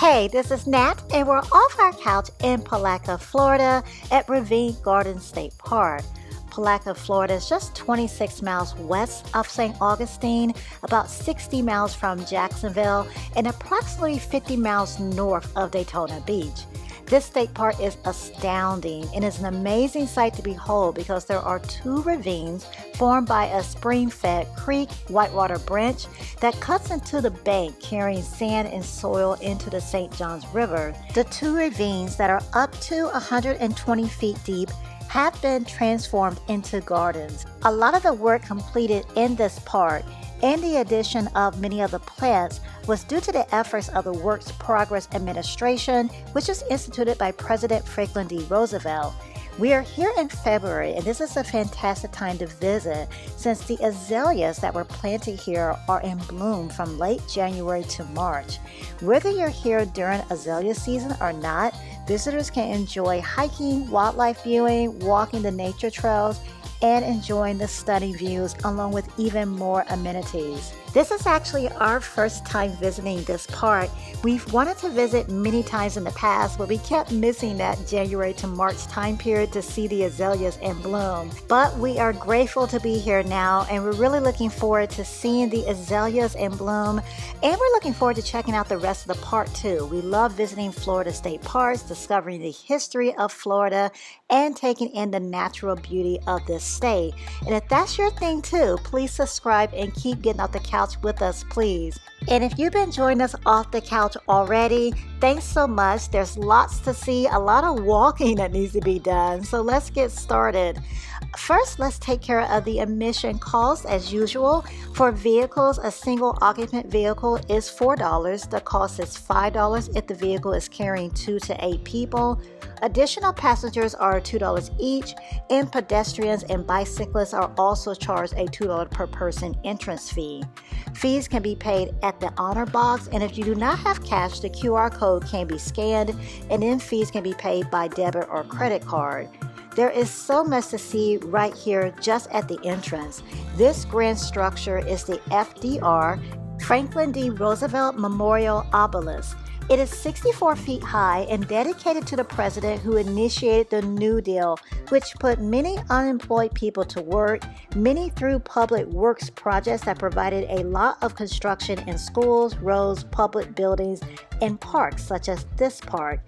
Hey, this is Nat, and we're off our couch in Palatka, Florida at Ravine Gardens State Park. Palatka, Florida is just 26 miles west of St. Augustine, about 60 miles from Jacksonville, and approximately 50 miles north of Daytona Beach. This state park is astounding and is an amazing sight to behold because there are two ravines formed by a spring-fed creek whitewater branch that cuts into the bank, carrying sand and soil into the St. Johns River. The two ravines that are up to 120 feet deep have been transformed into gardens. A lot of the work completed in this park and the addition of many of the plants was due to the efforts of the Works Progress Administration, which was instituted by President Franklin D. Roosevelt. We are here in February, and this is a fantastic time to visit since the azaleas that were planted here are in bloom from late January to March. Whether you're here during azalea season or not, visitors can enjoy hiking, wildlife viewing, walking the nature trails, and enjoying the stunning views along with even more amenities. This is actually our first time visiting this park. We've wanted to visit many times in the past, but we kept missing that January to March time period to see the azaleas in bloom. But we are grateful to be here now, and we're really looking forward to seeing the azaleas in bloom, and we're looking forward to checking out the rest of the park too. We love visiting Florida state parks, discovering the history of Florida, and taking in the natural beauty of this state. And if that's your thing too, please subscribe and keep getting off the couch with us, please. And if you've been joining us off the couch already, thanks so much. There's lots to see, a lot of walking that needs to be done. So let's get started. First, let's take care of the admission cost as usual. For vehicles, a single occupant vehicle is $4. The cost is $5 if the vehicle is carrying 2 to 8 people. Additional passengers are $2 each, and pedestrians and bicyclists are also charged a $2 per person entrance fee. Fees can be paid at the honor box, and if you do not have cash, the QR code can be scanned, and then fees can be paid by debit or credit card. There is so much to see right here just at the entrance. This grand structure is the FDR, Franklin D. Roosevelt Memorial Obelisk. It is 64 feet high and dedicated to the president who initiated the New Deal, which put many unemployed people to work, many through public works projects that provided a lot of construction in schools, roads, public buildings, and parks such as this park.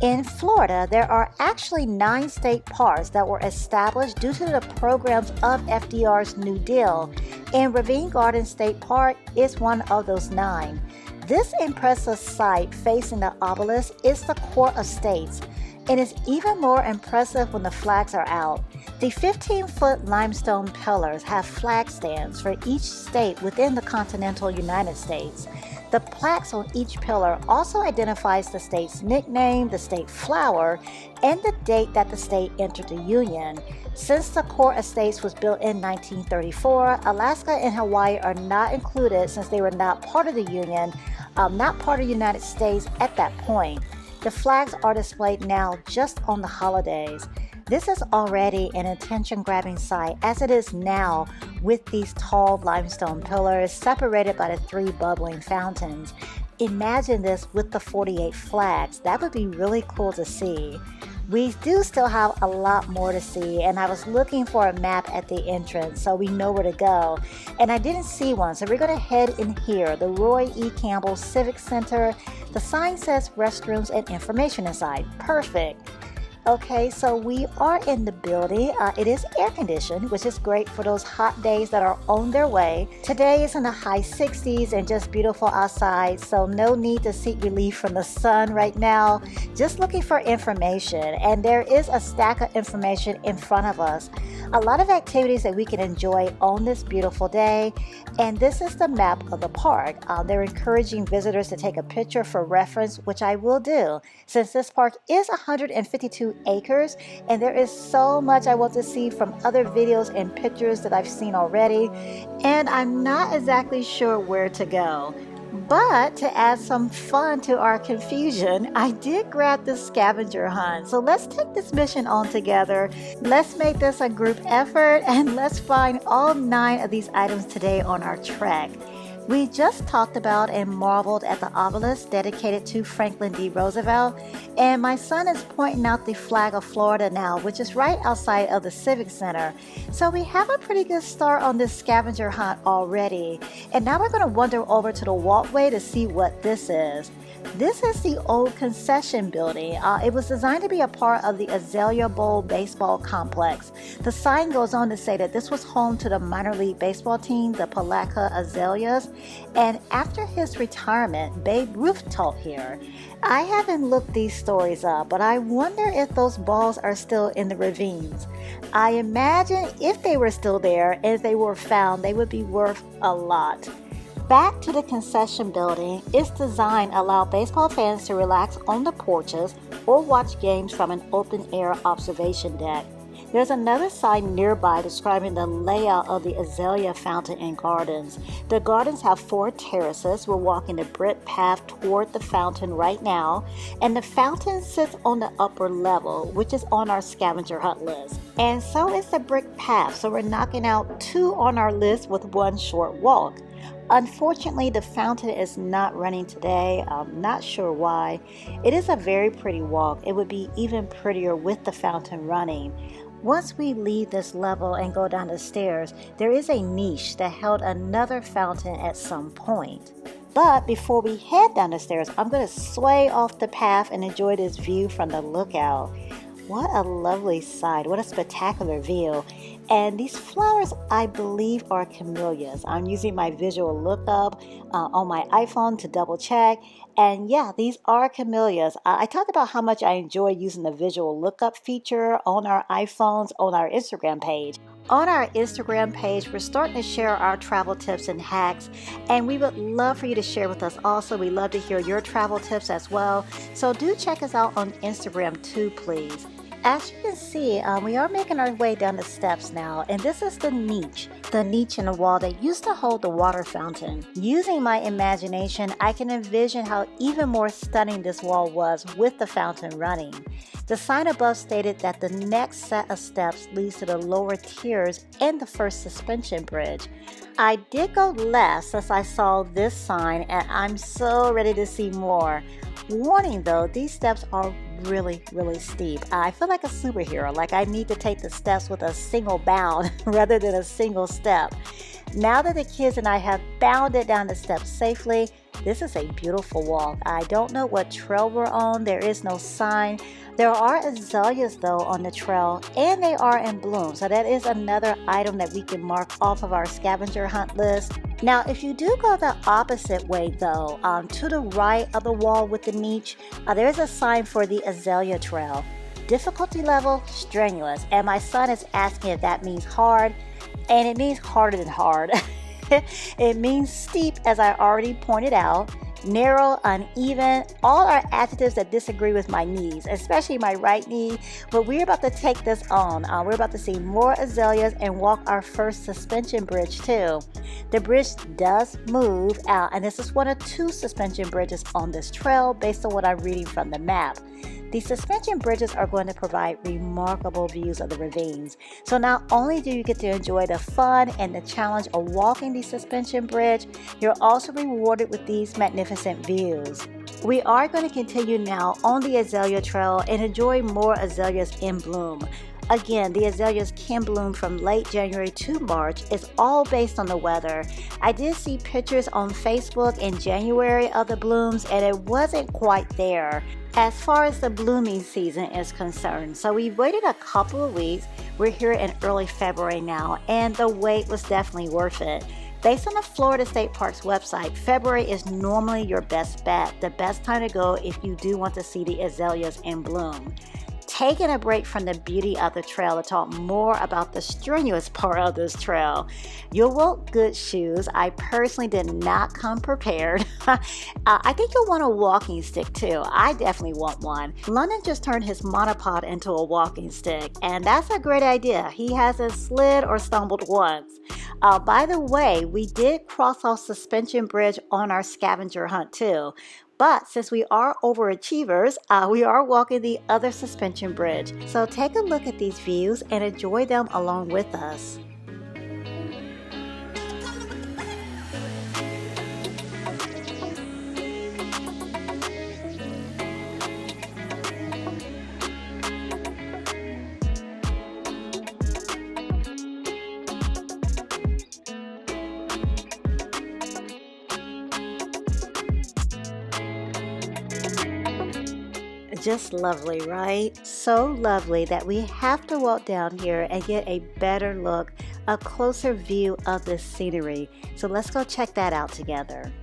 In Florida, there are actually 9 state parks that were established due to the programs of FDR's New Deal, and Ravine Gardens State Park is one of those 9. This impressive site facing the obelisk is the Court of States, and is even more impressive when the flags are out. The 15-foot limestone pillars have flag stands for each state within the continental United States. The plaques on each pillar also identifies the state's nickname, the state flower, and the date that the state entered the Union. Since the Court of States was built in 1934, Alaska and Hawaii are not included since they were not part of the Union, not part of the United States at that point. The flags are displayed now just on the holidays. This is already an attention-grabbing sight as it is now, with these tall limestone pillars separated by the 3 bubbling fountains. Imagine this with the 48 flags. That would be really cool to see. We do still have a lot more to see, and I was looking for a map at the entrance so we know where to go, and I didn't see one, so we're going to head in here, the Roy E. Campbell Civic Center. The sign says restrooms and information inside. Perfect. Okay, so we are in the building. It is air conditioned, which is great for those hot days that are on their way. Today is in the high 60s and just beautiful outside, so no need to seek relief from the sun right now. Just looking for information, and there is a stack of information in front of us. A lot of activities that we can enjoy on this beautiful day, and this is the map of the park. They're encouraging visitors to take a picture for reference, which I will do, since this park is 152 acres, and there is so much I want to see from other videos and pictures that I've seen already, and I'm not exactly sure where to go. But to add some fun to our confusion, I did grab the scavenger hunt. So let's take this mission on together. Let's make this a group effort, and let's find all 9 of these items today on our trek. We just talked about and marveled at the obelisk dedicated to Franklin D. Roosevelt, and my son is pointing out the flag of Florida now, which is right outside of the Civic Center. So we have a pretty good start on this scavenger hunt already. And now we're going to wander over to the walkway to see what this is. This is the Old Concession Building. It was designed to be a part of the Azalea Bowl baseball complex. The sign goes on to say that this was home to the minor league baseball team, the Palatka Azaleas, and after his retirement, Babe Ruth taught here. I haven't looked these stories up, but I wonder if those balls are still in the ravines. I imagine if they were still there and if they were found, they would be worth a lot. Back to the concession building, its design allowed baseball fans to relax on the porches or watch games from an open-air observation deck. There's another sign nearby describing the layout of the Azalea Fountain and Gardens. The gardens have 4 terraces. We're walking the brick path toward the fountain right now, and the fountain sits on the upper level, which is on our scavenger hunt list. And so is the brick path, so we're knocking out 2 on our list with 1 short walk. Unfortunately, the fountain is not running today. I'm not sure why. It is a very pretty walk. It would be even prettier with the fountain running. Once we leave this level and go down the stairs, there is a niche that held another fountain at some point. But before we head down the stairs, I'm going to sway off the path and enjoy this view from the lookout. What a lovely sight. What a spectacular view. And these flowers, I believe, are camellias. I'm using my visual lookup on my iPhone to double check. And yeah, these are camellias. I talked about how much I enjoy using the visual lookup feature on our iPhones on our Instagram page. On our Instagram page, we're starting to share our travel tips and hacks, and we would love for you to share with us also. We love to hear your travel tips as well. So do check us out on Instagram too, please. As you can see, we are making our way down the steps now, and this is the niche in the wall that used to hold the water fountain. Using my imagination, I can envision how even more stunning this wall was with the fountain running. The sign above stated that the next set of steps leads to the lower tiers and the first suspension bridge. I did go last since I saw this sign, and I'm so ready to see more. Warning though, these steps are really steep. I feel like a superhero, like I need to take the steps with a single bound rather than a single step. Now that the kids and I have bounded down the steps safely, this is a beautiful walk. I don't know what trail we're on. There is no sign. There are azaleas though on the trail, and they are in bloom, so that is another item that we can mark off of our scavenger hunt list. Now, if you do go the opposite way though, to the right of the wall with the niche, there's a sign for the Azalea Trail. Difficulty level, strenuous, and my son is asking if that means hard, and it means harder than hard. It means steep, as I already pointed out, narrow, uneven, all are adjectives that disagree with my knees, especially my right knee, but we're about to take this on. We're about to see more azaleas and walk our first suspension bridge too. The bridge does move out, and this is one of 2 suspension bridges on this trail based on what I'm reading from the map. These suspension bridges are going to provide remarkable views of the ravines. So not only do you get to enjoy the fun and the challenge of walking the suspension bridge, you're also rewarded with these magnificent views. We are going to continue now on the Azalea Trail and enjoy more azaleas in bloom. Again, the azaleas can bloom from late January to March. It's all based on the weather. I did see pictures on Facebook in January of the blooms, and it wasn't quite there as far as the blooming season is concerned. So we waited a couple of weeks. We're here in early February now, and the wait was definitely worth it. Based on the Florida State Park's website, February is normally your best bet, the best time to go if you do want to see the azaleas in bloom. Taking a break from the beauty of the trail to talk more about the strenuous part of this trail. You'll want good shoes. I personally did not come prepared. I think you'll want a walking stick too. I definitely want one. London just turned his monopod into a walking stick, and that's a great idea. He hasn't slid or stumbled once. By the way, we did cross off Suspension Bridge on our scavenger hunt too. But since we are overachievers, we are walking the other suspension bridge. So take a look at these views and enjoy them along with us. Just lovely, right? So lovely that we have to walk down here and get a better look, a closer view of this scenery. So let's go check that out together.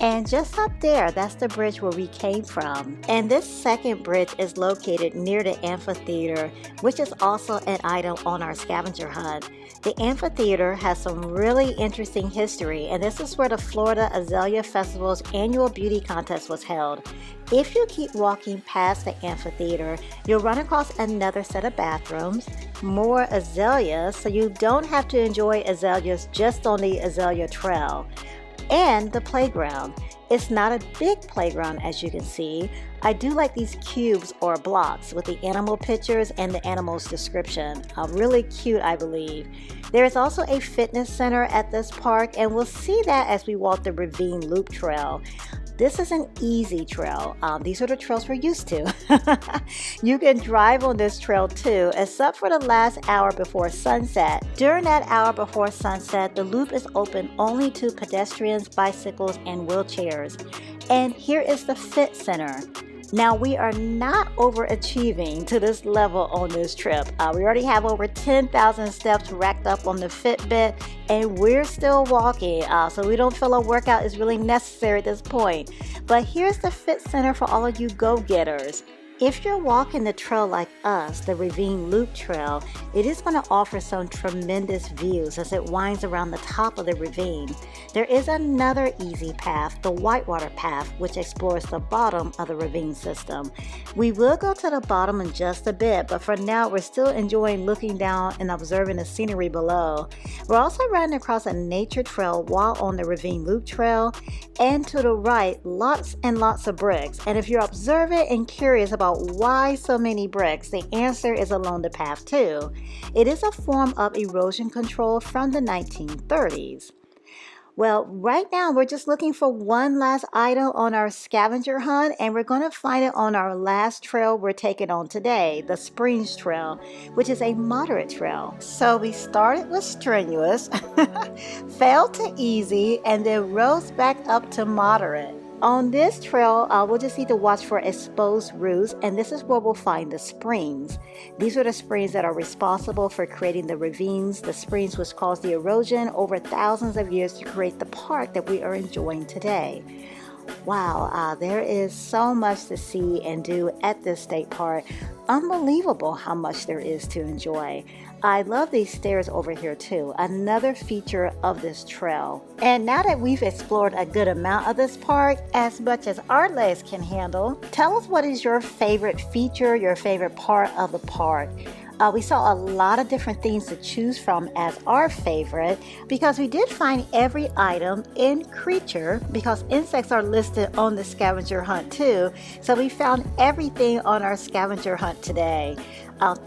And just up there, that's the bridge where we came from. And this second bridge is located near the Amphitheater, which is also an item on our scavenger hunt. The Amphitheater has some really interesting history, and this is where the Florida Azalea Festival's annual beauty contest was held. If you keep walking past the Amphitheater, you'll run across another set of bathrooms, more azaleas, so you don't have to enjoy azaleas just on the Azalea Trail. And the playground. It's not a big playground, as you can see. I do like these cubes or blocks with the animal pictures and the animal's description. Really cute, I believe. There is also a fitness center at this park, and we'll see that as we walk the Ravine Loop Trail. This is an easy trail. These are the trails we're used to. You can drive on this trail too, except for the last hour before sunset. During that hour before sunset, the loop is open only to pedestrians, bicycles, and wheelchairs. And here is the Fit Center. Now, we are not overachieving to this level on this trip. We already have over 10,000 steps racked up on the Fitbit, and we're still walking, so we don't feel a workout is really necessary at this point. But here's the Fit Center for all of you go-getters. If you're walking the trail like us, the Ravine Loop Trail, it is going to offer some tremendous views as it winds around the top of the ravine. There is another easy path, the Whitewater Path, which explores the bottom of the ravine system. We will go to the bottom in just a bit, but for now we're still enjoying looking down and observing the scenery below. We're also riding across a nature trail while on the Ravine Loop Trail, and to the right, lots and lots of bricks. And if you're observant and curious about why so many bricks, the answer is along the path too. It is a form of erosion control from the 1930s. Well, right now we're just looking for one last item on our scavenger hunt, and we're going to find it on our last trail we're taking on today, the Springs Trail, which is a moderate trail. So we started with strenuous, fell to easy, and then rose back up to moderate. On this trail, we'll just need to watch for exposed roots, and this is where we'll find the springs. These are the springs that are responsible for creating the ravines, the springs which cause the erosion over thousands of years to create the park that we are enjoying today. Wow, there is so much to see and do at this state park. Unbelievable how much there is to enjoy. I love these stairs over here too, another feature of this trail. And now that we've explored a good amount of this park, as much as our legs can handle, tell us what is your favorite feature, your favorite part of the park. We saw a lot of different things to choose from as our favorite because we did find every item and creature because insects are listed on the scavenger hunt too. So we found everything on our scavenger hunt today.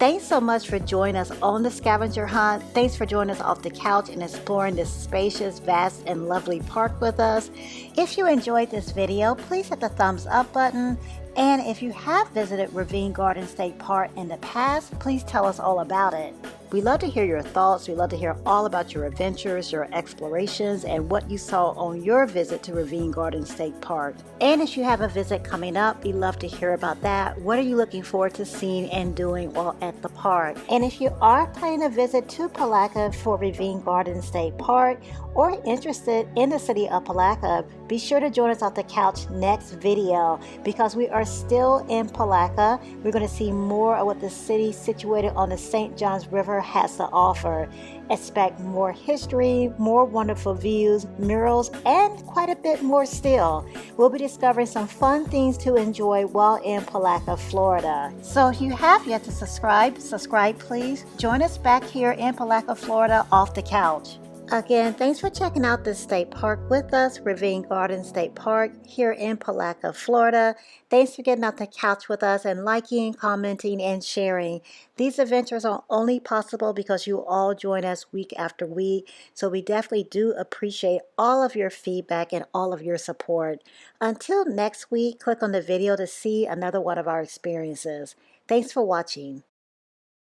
Thanks so much for joining us on the scavenger hunt. Thanks for joining us off the couch and exploring this spacious, vast, and lovely park with us. If you enjoyed this video, please hit the thumbs up button. And if you have visited Ravine Gardens State Park in the past, please tell us all about it. We love to hear your thoughts. We love to hear all about your adventures, your explorations, and what you saw on your visit to Ravine Gardens State Park. And if you have a visit coming up, we love to hear about that. What are you looking forward to seeing and doing while at the park? And if you are planning a visit to Palatka for Ravine Gardens State Park or interested in the city of Palatka, be sure to join us off the couch next video because we are still in Palatka. We're going to see more of what the city situated on the St. Johns River has to offer. Expect more history, more wonderful views, murals, and quite a bit more still. We'll be discovering some fun things to enjoy while in Palatka, Florida. So if you have yet to subscribe please. Join us back here in Palatka, Florida off the couch. Again, thanks for checking out this state park with us, Ravine Gardens State Park here in Palatka, Florida. Thanks for getting out the couch with us and liking, commenting, and sharing. These adventures are only possible because you all join us week after week, so we definitely do appreciate all of your feedback and all of your support. Until next week, click on the video to see another one of our experiences. Thanks for watching.